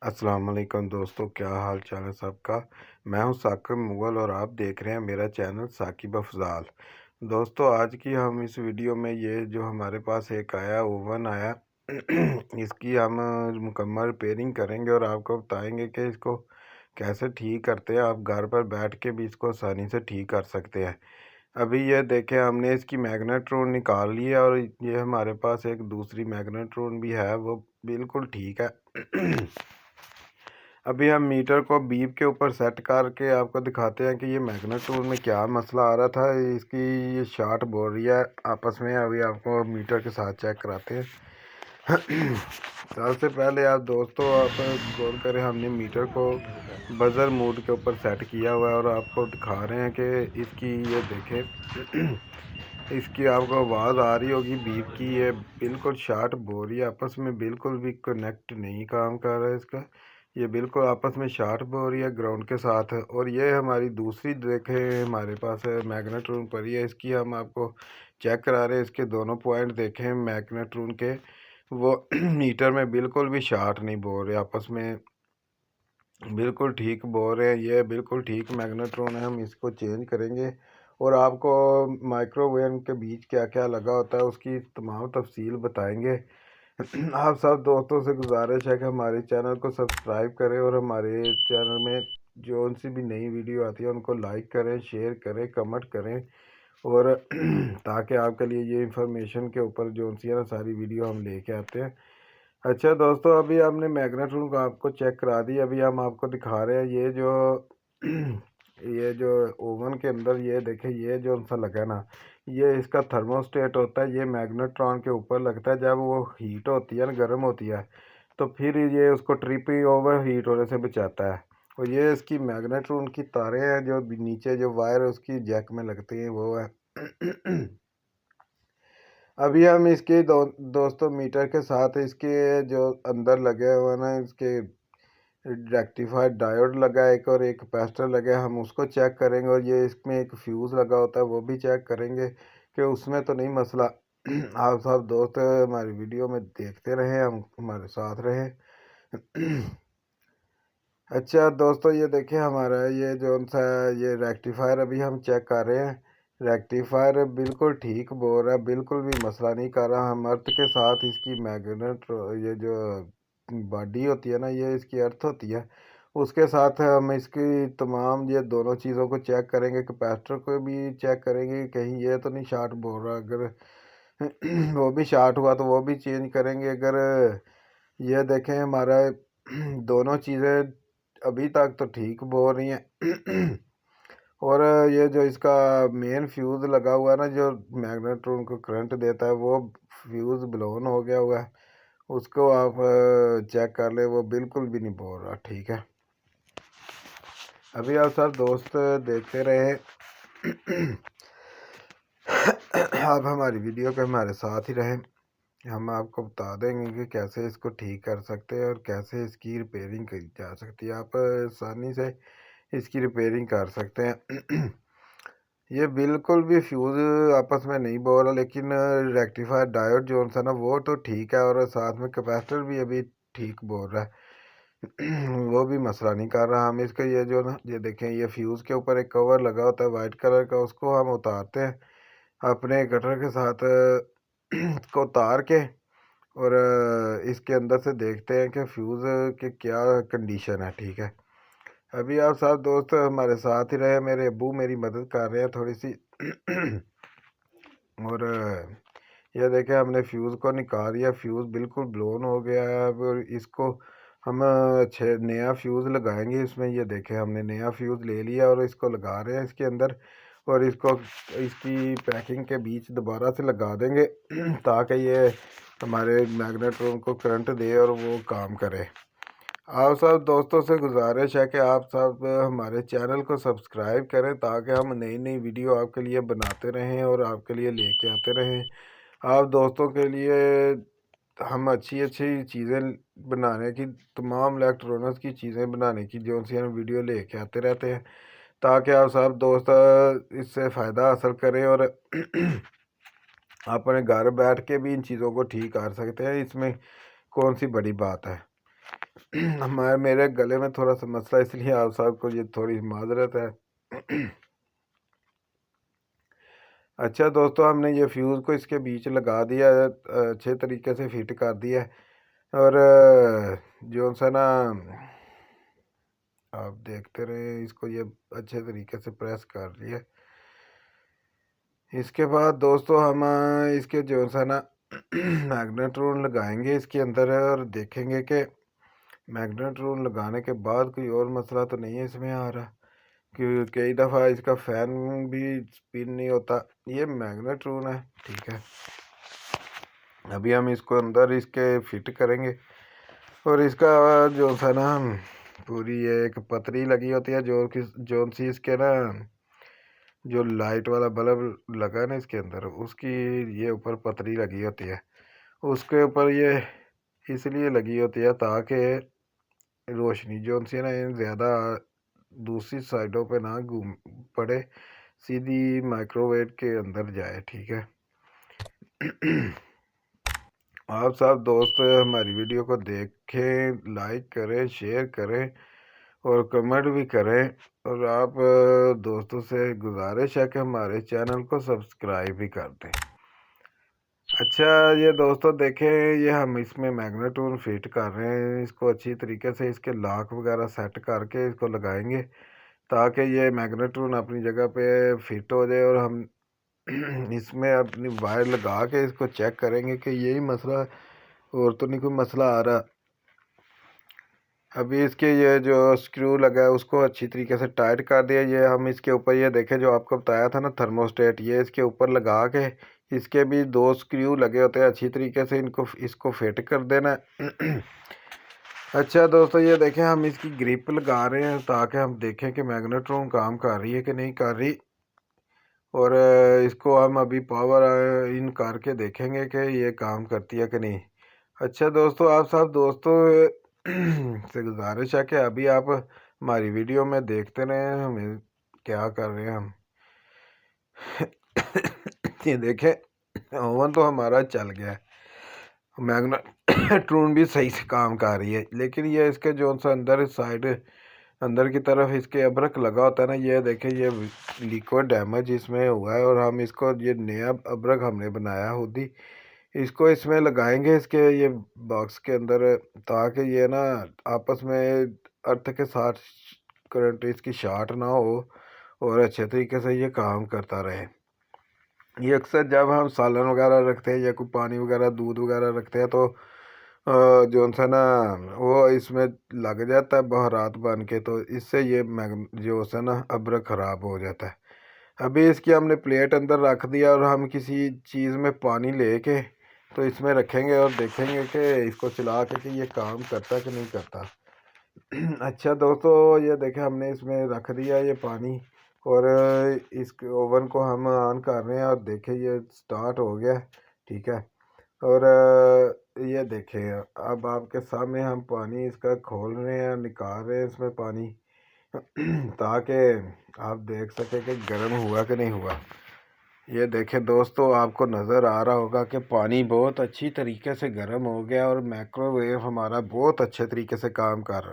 अस्सलाम वालेकुम दोस्तों, क्या हाल चाल है सबका। मैं हूं साकिब मुगल और आप देख रहे हैं मेरा चैनल साकिब अफजाल। दोस्तों, आज की हम इस वीडियो में ये जो हमारे पास एक आया ओवन आया इसकी हम मुकम्मल रिपेयरिंग करेंगे और आपको बताएंगे कि इसको कैसे ठीक करते हैं। आप घर पर बैठ के भी इसको आसानी से ठीक कर सकते हैं। अभी ये देखें, हमने इसकी मैग्नेट्रोन निकाल ली है और ये हमारे पास एक दूसरी मैग्नेट्रोन भी है, वो बिल्कुल ठीक है। अभी हम मीटर को बीप के ऊपर सेट करके आपको दिखाते हैं कि ये मैग्नेट्रोन में क्या मसला आ रहा था। इसकी ये शॉर्ट बोल रही है आपस में। अभी आपको मीटर के साथ चेक कराते हैं। सबसे पहले आप दोस्तों आप गौर करें, हमने मीटर को बजर मोड के ऊपर सेट किया हुआ है और आपको दिखा रहे हैं कि इसकी ये देखें इसकी आपको आवाज़ आ रही होगी बीप की। ये बिल्कुल शॉर्ट बोल रही है, आपस में बिल्कुल भी कनेक्ट नहीं काम कर रहा है इसका। ये बिल्कुल आपस में शॉर्ट हो रही है ग्राउंड के साथ। और ये हमारी दूसरी देखें हमारे पास है मैग्नेट्रोन पड़ी है, इसकी हम आपको चेक करा रहे हैं। इसके दोनों पॉइंट देखें मैग्नेट्रोन के, वो मीटर में बिल्कुल भी शॉर्ट नहीं बोल रहे, आपस में बिल्कुल ठीक बोल रहे हैं। ये बिल्कुल ठीक मैग्नेट्रोन है, हम इसको चेंज करेंगे और आपको माइक्रोवेव के बीच क्या क्या लगा होता है उसकी तमाम तफसील बताएंगे। आप सब दोस्तों से गुजारिश है कि हमारे चैनल को सब्सक्राइब करें और हमारे चैनल में जो उनसी भी नई वीडियो आती है उनको लाइक करें, शेयर करें, कमेंट करें। और ताकि आपके लिए ये इंफॉर्मेशन के ऊपर जो उनसी है ना सारी वीडियो हम लेके आते हैं। अच्छा दोस्तों, अभी हमने मैग्नेट्रोन को आपको चेक करा दी। अभी हम आपको दिखा रहे हैं ये जो ओवन के अंदर ये देखें, ये जो सा लगा ना, ये इसका थर्मोस्टेट होता है। ये मैग्नेट्रॉन के ऊपर लगता है। जब वो हीट होती है ना, गर्म होती है, तो फिर ये उसको ट्रिपी ओवर हीट होने से बचाता है। और ये इसकी मैग्नेट्रॉन की तारें हैं जो नीचे जो वायर उसकी जैक में लगती हैं, वो है। अभी हम इसके दोस्तों मीटर के साथ इसके जो अंदर लगे हुए ना, इसके रेक्टिफाइड डायोड लगा है एक, और एक कैपेसिटर लगा है, हम उसको चेक करेंगे। और ये इसमें एक फ्यूज़ लगा होता है, वो भी चेक करेंगे कि उसमें तो नहीं मसला। आप सब दोस्त हमारी वीडियो में देखते रहें, हम हमारे साथ रहें। अच्छा दोस्तों, ये देखिए हमारा ये जो सा ये रेक्टिफायर अभी हम चेक कर रहे हैं। रेक्टिफायर बिल्कुल ठीक बोल रहा है, बिल्कुल भी मसला नहीं कर रहा। हम अर्थ के साथ इसकी मैग्नेट ये जो बॉडी होती है ना, ये इसकी अर्थ होती है, उसके साथ हम इसकी तमाम ये दोनों चीज़ों को चेक करेंगे। कैपेसिटर को भी चेक करेंगे कहीं ये तो नहीं शार्ट बोल रहा। अगर वो भी शार्ट हुआ तो वो भी चेंज करेंगे। अगर ये देखें हमारा दोनों चीज़ें अभी तक तो ठीक बोल रही हैं। और ये जो इसका मेन फ्यूज़ लगा हुआ है ना, जो मैग्नेट्रोन को करंट देता है, वो फ्यूज़ ब्लोन हो गया हुआ है। उसको आप चेक कर ले, वो बिल्कुल भी नहीं बोल रहा, ठीक है। अभी आप सब दोस्त देखते रहे। आप हमारी वीडियो के हमारे साथ ही रहें, हम आपको बता देंगे कि कैसे इसको ठीक कर सकते हैं और कैसे इसकी रिपेयरिंग की जा सकती है। आप आसानी से इसकी रिपेयरिंग कर सकते हैं। ये बिल्कुल भी फ्यूज़ आपस में नहीं बोल रहा, लेकिन रेक्टिफायर डायोड जो सा ना वो तो ठीक है, और साथ में कैपेसिटर भी अभी ठीक बोल रहा है। वो भी मसला नहीं कर रहा। हम इसका ये जो ना ये देखें, ये फ्यूज़ के ऊपर एक कवर लगा होता है वाइट कलर का, उसको हम उतारते हैं अपने कटर के साथ। इसको उतार के और इसके अंदर से देखते हैं कि फ्यूज़ के क्या कंडीशन है, ठीक है। अभी आप सब दोस्त हमारे साथ ही रहे। मेरे अब्बू मेरी मदद कर रहे हैं थोड़ी सी। और ये देखें, हमने फ्यूज़ को निकाल दिया, फ्यूज़ बिल्कुल ब्लोन हो गया है। अब और इसको हम नया फ्यूज़ लगाएंगे इसमें। ये देखें, हमने नया फ्यूज़ ले लिया और इसको लगा रहे हैं इसके अंदर, और इसको इसकी पैकिंग के बीच दोबारा से लगा देंगे ताकि ये हमारे मैग्नेट्रोन को करंट दे और वो काम करे। आप सब दोस्तों से गुजारिश है कि आप सब हमारे चैनल को सब्सक्राइब करें ताकि हम नई नई वीडियो आपके लिए बनाते रहें और आपके लिए लेके आते रहें। आप दोस्तों के लिए हम अच्छी अच्छी चीज़ें बनाने की, तमाम इलेक्ट्रॉनिक्स की चीज़ें बनाने की जो सी हम वीडियो लेके आते रहते हैं, ताकि आप सब दोस्त इससे फ़ायदा हासिल करें और अपने घर बैठ के भी इन चीज़ों को ठीक कर सकते हैं। इसमें कौन सी बड़ी बात है। हमारे मेरे गले में थोड़ा सा मसला, इसलिए आप सबको ये थोड़ी माजरत है। अच्छा दोस्तों, हमने ये फ्यूज़ को इसके बीच लगा दिया है, अच्छे तरीके से फिट कर दिया है। और जो सा ना, आप देखते रहे इसको, ये अच्छे तरीके से प्रेस कर लिया। इसके बाद दोस्तों हम इसके जो सा ना मैग्नेट रूल लगाएंगे इसके अंदर है, और देखेंगे कि मैग्नेट रूल लगाने के बाद कोई और मसला तो नहीं है इसमें आ रहा, कि कई दफ़ा इसका फ़ैन भी स्पिन नहीं होता। ये मैग्नेट रूल है, ठीक है। अभी हम इसको अंदर इसके फिट करेंगे, और इसका जो सा ना पूरी ये एक पतरी लगी होती है जो सी इसके ना जो लाइट वाला बल्ब लगा है ना इसके अंदर, उसकी ये ऊपर पतरी लगी होती है। उसके ऊपर ये इसलिए लगी होती है ताकि रोशनी जो सी है ना ज़्यादा दूसरी साइडों पे ना घूम पड़े, सीधी माइक्रोवेव के अंदर जाए, ठीक है। आप सब दोस्त हमारी वीडियो को देखें, लाइक करें, शेयर करें और कमेंट भी करें, और आप दोस्तों से गुजारिश है कि हमारे चैनल को सब्सक्राइब भी कर दें। अच्छा ये दोस्तों देखें, ये हम इसमें मैग्नेट टूल फिट कर रहे हैं। इसको अच्छी तरीके से इसके लॉक वगैरह सेट करके इसको लगाएंगे ताकि ये मैग्नेट टूल अपनी जगह पे फिट हो जाए, और हम इसमें अपनी वायर लगा के इसको चेक करेंगे कि यही मसला, और तो नहीं कोई मसला आ रहा। अभी इसके ये जो स्क्रू लगा है उसको अच्छी तरीके से टाइट कर दिया। ये हम इसके ऊपर ये देखें, जो आपको बताया था ना थर्मोस्टेट, ये इसके ऊपर लगा के इसके भी 2 स्क्रू लगे होते हैं, अच्छी तरीके से इसको फिट कर देना। अच्छा दोस्तों, ये देखें हम इसकी ग्रिप लगा रहे हैं ताकि हम देखें कि मैग्नेट रूम काम कर रही है कि नहीं कर रही, और इसको हम अभी पावर इन करके देखेंगे कि ये काम करती है कि नहीं। अच्छा दोस्तों, आप सब दोस्तों से गुजारिश है कि अभी आप हमारी वीडियो में देखते रहें हमें क्या कर रहे हैं हम। ये देखें ओवन तो हमारा चल गया है, मैग्नेट ट्रून भी सही से काम कर रही है, लेकिन ये इसके जो सा अंदर साइड अंदर की तरफ इसके अब्रक लगा होता है ना, ये देखें ये लिक्विड डैमेज इसमें हुआ है, और हम इसको ये नया अब्रक हमने बनाया खुद ही, इसको इसमें लगाएंगे इसके ये बॉक्स के अंदर, ताकि ये ना आपस में अर्थ के साथ करंट इसकी शॉर्ट ना हो, और अच्छे तरीके से ये काम करता रहे। ये अक्सर जब हम सालन वगैरह रखते हैं या कोई पानी वगैरह दूध वगैरह रखते हैं तो जो सा ना वो इसमें लग जाता है बहरात बन के, तो इससे ये जो सा ना अब्रक ख़राब हो जाता है। अभी इसकी हमने प्लेट अंदर रख दिया, और हम किसी चीज़ में पानी लेके तो इसमें रखेंगे और देखेंगे कि इसको चला के कि ये काम करता कि नहीं करता। अच्छा दोस्तों, ये देखें हमने इसमें रख दिया ये पानी, और इस ओवन को हम ऑन कर रहे हैं, और देखें ये स्टार्ट हो गया, ठीक है। और ये देखें अब आपके सामने हम पानी इसका खोल रहे हैं, निकाल रहे हैं इसमें पानी, ताकि आप देख सकें कि गर्म हुआ कि नहीं हुआ। ये देखें दोस्तों, आपको नज़र आ रहा होगा कि पानी बहुत अच्छी तरीके से गर्म हो गया, और माइक्रोवेव हमारा बहुत अच्छे तरीके से काम कर रहा है।